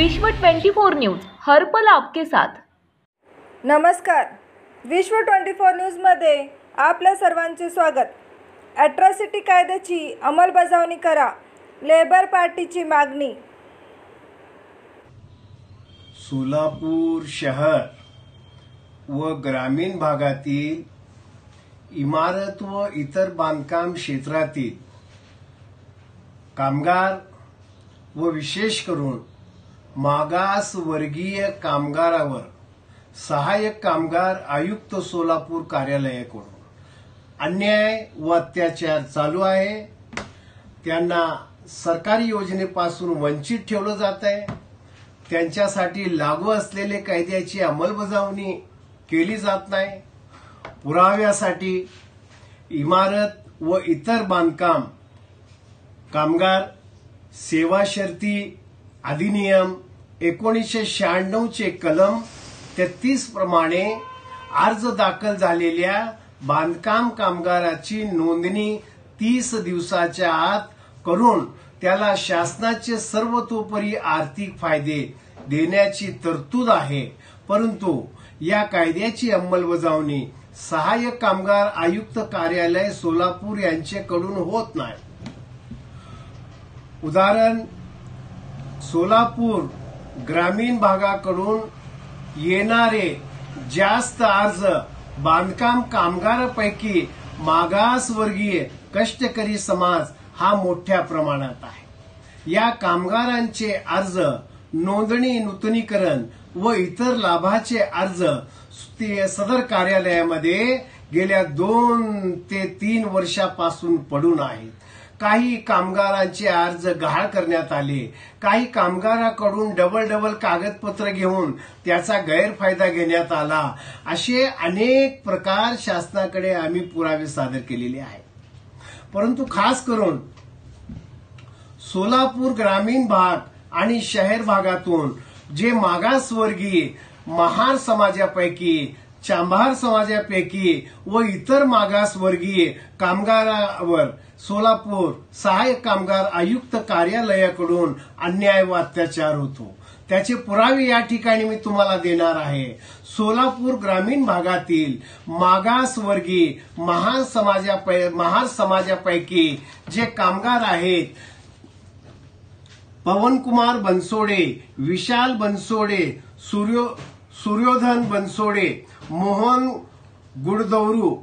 विश्व 24 न्यूज हर पल आपके साथ। नमस्कार, विश्व 24 न्यूजमध्ये आपल्या सर्वांचे स्वागत। अॅट्रॉसिटी कायद्याची अंमलबजावणी करा, लेबर पार्टीची मागणी। सोलापूर शहर व ग्रामीण भागातील इमारत व इतर बांधकाम क्षेत्रातील कामगार व विशेष करून मागास वर्गीय कामगारावर सहाय्यक कामगार आयुक्त सोलापूर कार्यालयाकडून अन्याय व अत्याचार चालू आहे। त्यांना सरकारी योजनेपासून वंचित ठेवलं जात आहे। त्यांच्यासाठी लागू असलेले कायद्याची अंमलबजावणी केली जात नाही। पुराव्यासाठी इमारत व इतर बांधकाम कामगार सेवा शर्ती अधिनियम 1996 चे कलम 33 प्रमाणे अर्ज दाखल झालेल्या बांधकाम कामगाराची नोंदणी 30 दिवसाच्या आत करून त्याला शासनाचे सर्वतोपरी आर्थिक फायदे देण्याची तरतूद आहे। परंतु या कायद्याची अंमलबजावणी सहाय्यक कामगार आयुक्त कार्यालय सोलापूर यांच्याकडून होत नाही। उदाहरण, सोलापूर ग्रामीण भागाकडून येणारे जास्त अर्ज बांधकाम कामगारांपैकी मागासवर्गीय कष्टकरी समाज हा मोठ्या प्रमाणात आहे। या कामगारांचे अर्ज नोंदणी नूतनीकरण व इतर लाभाचे अर्ज सदर कार्यालयामध्ये गेल्या 2 ते 3 वर्षापासून पडून आहेत। काही कामगारांचे अर्ज गहाळ करण्यात आले। काही कामगारांकडून डबल कागदपत्र घेऊन त्याचा गैरफायदा घेण्यात आला। असे अनेक प्रकार शासनाकडे आम्ही पुरावे सादर केलेले आहेत। परंतु खास करून सोलापूर ग्रामीण भाग आणि शहर भागातून जे मागासवर्गीय महार समाजापैकी, चांभार समाजापैकी व इतर मागासवर्गीय कामगारावर सोलापूर सहाय्यक कामगार आयुक्त कार्यालयाकडून अन्याय व अत्याचार होतो, त्याचे पुरावे या ठिकाणी मी तुम्हाला देणार आहे। सोलापूर ग्रामीण भागातील मागासवर्गीय महार समाजापैकी जे कामगार आहेत, पवनकुमार बनसोडे, विशाल बनसोडे, सूर्योधन बनसोडे, मोहन गुडदौरू,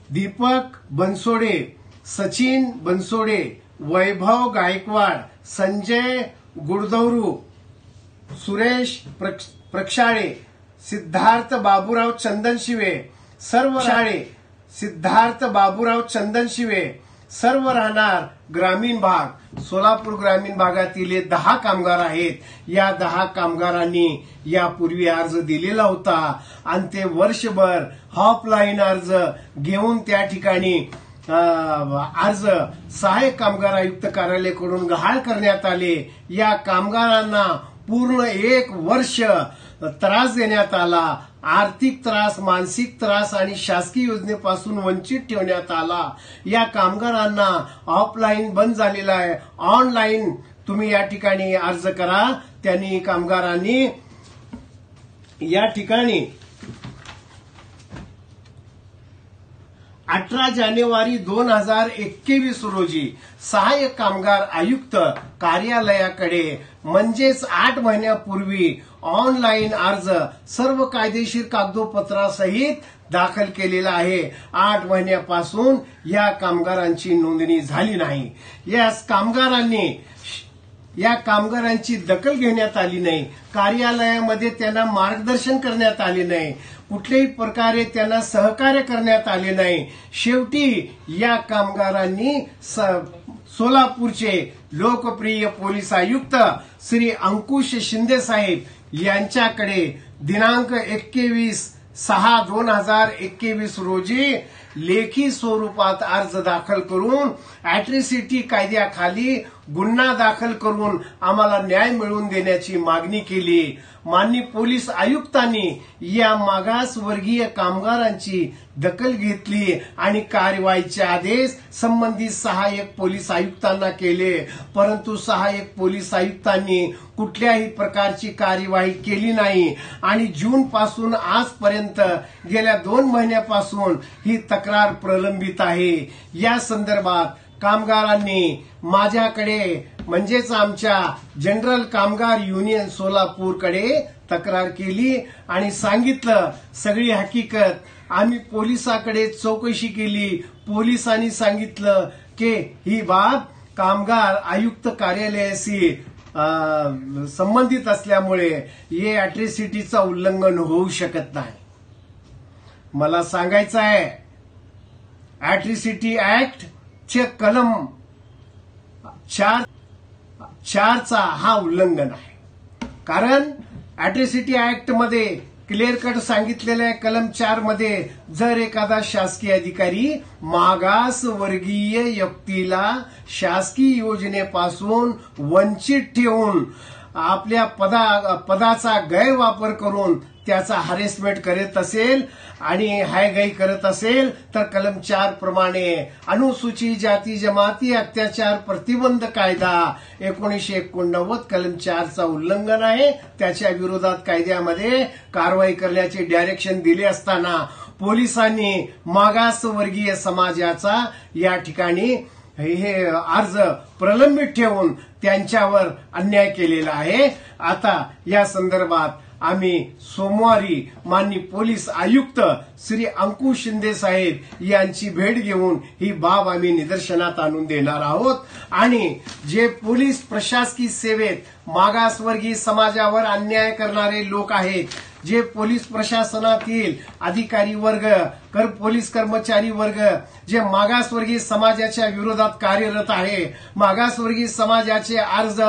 दीपक बनसोडे, सचिन बनसोडे, वैभव गायकवाड, संजय गुडदौरू, सुरेश प्रक्षाळे, सिद्धार्थ बाबूराव चंदनशिवे, सर्व राहणार ग्रामीण भाग। सोलापूर ग्रामीण भागातील 10 कामगार आहेत। या 10 कामगारांनी यापूर्वी अर्ज दिलेला होता आणि ते वर्षभर हॉपलाईन अर्ज घेऊन त्या ठिकाणी अर्ज सहाय्यक कामगार आयुक्त कार्यालयाकडून गहाळ करण्यात आले। या कामगारांना पूर्ण 1 वर्ष त्रास देण्यात आला। आर्थिक त्रास, मानसिक त्रास आणि शासकीय योजनेपासून वंचित ठेवण्यात आला। या कामगारांना ऑफलाईन बंद झालेला आहे, ऑनलाईन तुम्ही या ठिकाणी अर्ज करा। त्यांनी कामगारांनी या ठिकाणी 18 जानेवारी 2021 रोजी सहाय्यक कामगार आयुक्त कार्यालयाकडे म्हणजेच 8 महिन्यापूर्वी ऑनलाईन अर्ज सर्व कायदेशीर कागदोपत्रासहित दाखल केलेला आहे। 8 महिन्यापासून या कामगारांची नोंदणी झाली नाही। या कामगारांची दखल घेण्यात आली नाही। कार्यालयामध्ये त्यांना मार्गदर्शन करण्यात आले नाही। कुठल्याही प्रकारे त्यांना सहकार्य करण्यात आले नाही। शेवटी या कामगारांनी सोलापूरचे लोकप्रिय पोलीस आयुक्त श्री अंकुश शिंदे साहेब यांच्याकडे दिनांक 21/6/2021 रोजी लेखी स्वरूपात अर्ज दाखल करून अॅट्रॉसिटी कायद्याखाली गुन्हा दाखल करून आम्हाला न्याय मिळवून देण्याची मागणी केली। माननीय पोलीस आयुक्तांनी या मागासवर्गीय कामगारांची दखल घेतली आणि कारवाईचे आदेश संबंधित सहाय्यक पोलीस आयुक्तांना केले, परंतु सहाय्यक पोलीस आयुक्तांनी कुठल्याही प्रकारची कार्यवाही केली नाही आणि जून पासून आजपर्यंत गेल्या 2 महिन्यापासून ही तक्रार प्रलंबित आहे। या संदर्भात कामगारांनी माझ्याकडे म्हणजेच आमच्या जनरल कामगार युनियन सोलापूरकडे तक्रार केली आणि सांगितलं सगळी हकीकत। आम्ही पोलिसाकडे चौकशी केली, पोलिसांनी सांगितलं की ही बाब कामगार आयुक्त कार्यालयाशी संबंधित असल्यामुळे हे अॅट्रॉसिटीचं उल्लंघन होऊ शकत नाही। मला सांगायचं आहे अॅट्रॉसिटी ऍक्ट चे कलम 4 हा उल्लंघन आहे, कारण अॅट्रॉसिटी ऍक्ट मध्ये क्लिअर कट सांगितलेलं आहे कलम 4 मध्ये जर एखादा शासकीय अधिकारी मागासवर्गीय व्यक्तीला शासकीय योजनेपासून वंचित ठेवून आपल्या पदाचा गैरवापर करून त्याचा हॅरेसमेंट करत असेल आणि हायगाई करत असेल तर कलम 4 प्रमाणे अनुसूचित जाती जमाती अत्याचार प्रतिबंध कायदा 1989 कलम 4 उल्लंघन आहे। त्याच्या विरोधात कायद्यामध्ये कारवाई करण्याचे डायरेक्शन दिले असताना पोलिसांनी मागासवर्गीय समाजाचा या ठिकाणी हे अर्ज प्रलंबित ठेवून त्यांच्यावर अन्याय केलेला आहे। आता या संदर्भात आम्ही सोमवारी माननीय पोलीस आयुक्त श्री अंकुश शिंदे साहेब यांची भेट घेऊन ही बाब आम्ही निदर्शनात आणून देणार आहोत आणि जे पोलीस प्रशासकीय सेवेत मागासवर्गीय समाजावर अन्याय करणारे लोक आहेत, जे पोलीस प्रशासनातील अधिकारी वर्ग पोलीस कर्मचारी वर्ग जे मागासवर्गीय समाजाच्या विरोधात कार्यरत आहे, मागासवर्गीय समाजाचे अर्ज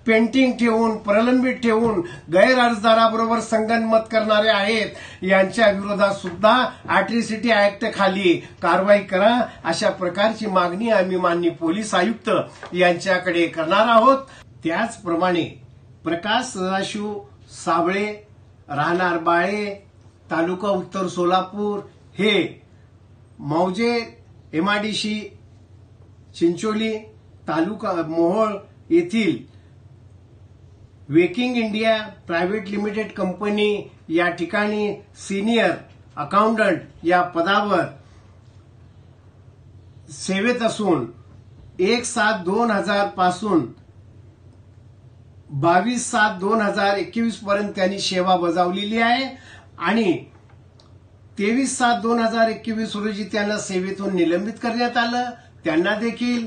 पेंडिंग ठेवून प्रलंबित ठेवून गैर अर्जदाराबरोबर संगनमत करणारे आहेत, यांच्या विरोधात सुद्धा अॅट्रॉसिटी ऍक्ट खाली कारवाई करा अशा प्रकारची मागणी आम्ही माननीय पोलीस आयुक्त यांच्याकडे करणार आहोत। त्याचप्रमाणे प्रकाश सदाशिव साबळे राहणार बाळे तालुका उत्तर सोलापूर हे मौजे एमआयडीसी चिंचोली तालुका मोहोळ येथील waking India private limited company या ठिकाणी सिनियर अकाउंटंट या पदावर सेवेत असून 1/7/2000 पासून 22/7/2021 पर्यंत त्यांनी सेवा बजावलेली आहे आणि 23/7/2021 रोजी त्यांना सेवेतून निलंबित करण्यात आलं। त्यांना देखील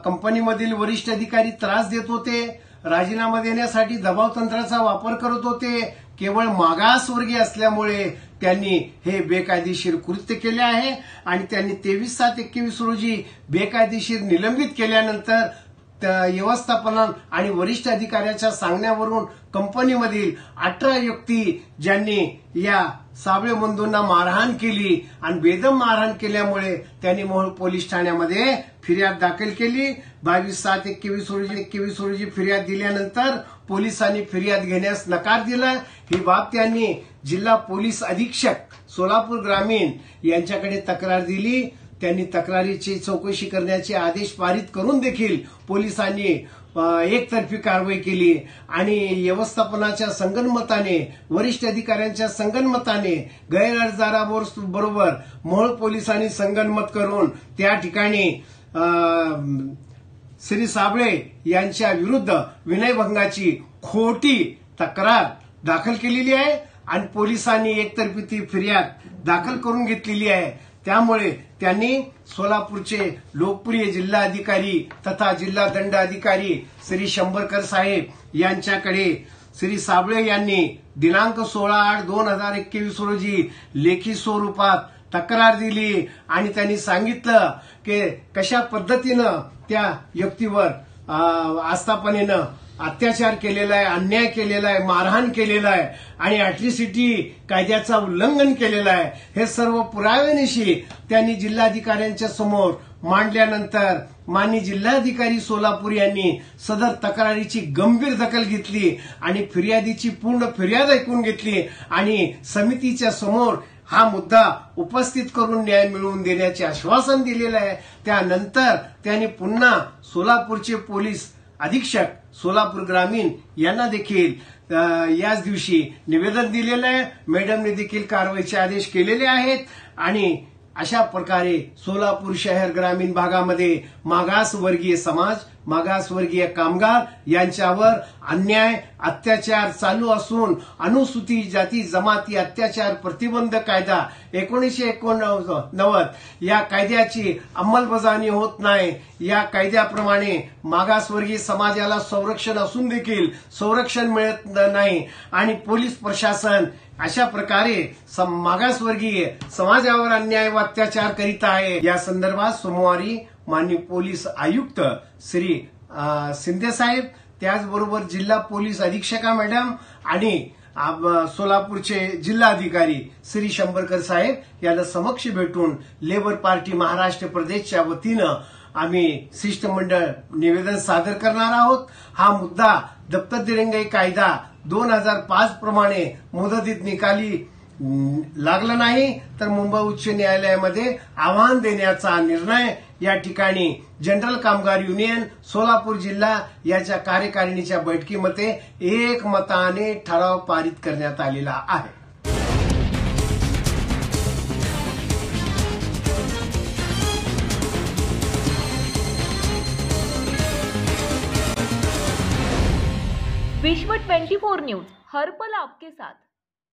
कंपनीमधील वरिष्ठ अधिकारी त्रास देत होते, राजीनामा देण्यासाठी दबाव तंत्राचा वापर करत होते। केवळ मागासवर्गीय असल्यामुळे त्यांनी हे बेकायदेशीर कृत्य केले आहे आणि त्यांनी 23/7/21 रोजी बेकायदेशीर निलंबित केल्यानंतर व्यवस्थापन आणि वरिष्ठ अधिकाऱ्याच्या सांगण्यावरून कंपनीमधील 18 व्यक्ती ज्यांनी या साबळे बंधूंना मारहाण केली आणि बेदम मारहाण केल्यामुळे त्यांनी मोहोळ पोलीस ठाण्यामध्ये फिर्याद दाखल केली। 22/7/21 रोजी फिर्याद दिल्यानंतर पोलिसांनी फिर्याद घेण्यास नकार दिला। ही बाब त्यांनी जिल्हा पोलीस अधीक्षक सोलापूर ग्रामीण यांच्याकडे तक्रार दिली। त्यांनी तक्रारीची चौकशी करण्याचे आदेश पारित करून देखील पोलिसांनी एकतर्फी कारवाई केली आणि व्यवस्थापनाच्या संगनमताने वरिष्ठ अधिकाऱ्यांच्या संगनमताने गैर अर्जदाराबरोबर मोहोळ पोलिसांनी संगनमत करून त्या ठिकाणी श्री साबळे यांच्या विरुद्ध विनयभंगाची खोटी तक्रार दाखल केलेली आहे आणि पोलिसांनी एकतर्फी ती फिर्याद दाखल करून घेतलेली आहे। त्यामुळे त्यांनी सोलापूरचे लोकप्रिय जिल्हाधिकारी तथा जिल्हा दंड अधिकारी श्री शंभरकर साहेब यांच्याकडे श्री साबळे यांनी दिनांक 16/8/2021 रोजी लेखी स्वरूपात तक्रार दिली आणि त्यांनी सांगितलं की कशा पद्धतीनं त्या व्यक्तीवर आस्थापनेनं अत्याचार केलेला आहे, अन्याय केलेला आहे, मारहाण केलेला आहे आणि अॅट्रॉसिटी कायद्याचा उल्लंघन केलेलं आहे, हे सर्व पुराव्यानिशी त्यांनी जिल्हाधिकाऱ्यांच्या समोर मांडल्यानंतर माननीय जिल्हाधिकारी सोलापूर यांनी सदर तक्रारीची गंभीर दखल घेतली आणि फिर्यादीची पूर्ण फिर्याद ऐकून घेतली आणि समितीच्या समोर हा मुद्दा उपस्थित करून न्याय मिळवून देण्याचे आश्वासन दिलेलं आहे। त्यानंतर त्यांनी पुन्हा सोलापूरचे पोलीस अधीक्षक सोलापूर ग्रामीण यांना देखील याच दिवशी निवेदन दिलेलं आहे। मॅडमने देखील कारवाईचे आदेश केलेले आहेत आणि अशा प्रकारे सोलापूर शहर ग्रामीण भागामध्ये मागासवर्गीय समाज, मागासवर्गीय कामगार यांच्यावर अन्याय, अत्याचार चालू असून अनुसूचित जाती जमाती अत्याचार प्रतिबंध कायदा 1989 या कायद्याची अंमलबजावणी होत नाही। या कायद्याप्रमाणे मागासवर्गीय समाजाला संरक्षण असून देखील संरक्षण मिळत नाही आणि पोलीस प्रशासन अशा प्रकारे मागासवर्गीय समाजावर अन्याय व अत्याचार करीत आहे। या संदर्भात सोमवारी माननीय पोलीस आयुक्त श्री शिंदे साहेब, त्याचबरोबर जिल्हा पोलीस अधीक्षका मॅडम आणि सोलापूरचे जिल्हाधिकारी श्री शंभरकर साहेब यांना समक्ष भेटून लेबर पार्टी महाराष्ट्र प्रदेशच्या वतीनं आम्ही शिष्टमंडळ निवेदन सादर करणार आहोत। हा मुद्दा दप्तर दिरंगाई कायदा 2005 प्रमाणे मुदतीत निकाली लागला नाही तर मुंबई उच्च न्यायालयामध्ये आव्हान देण्याचा निर्णय या ठिकाणी जनरल कामगार युनियन सोलापूर जिल्हा याच्या कार्यकारिणीच्या बैठकीमध्ये एकमताने ठराव पारित करण्यात आलेला आहे। विश्व 24 न्यूज हर पल आपके साथ।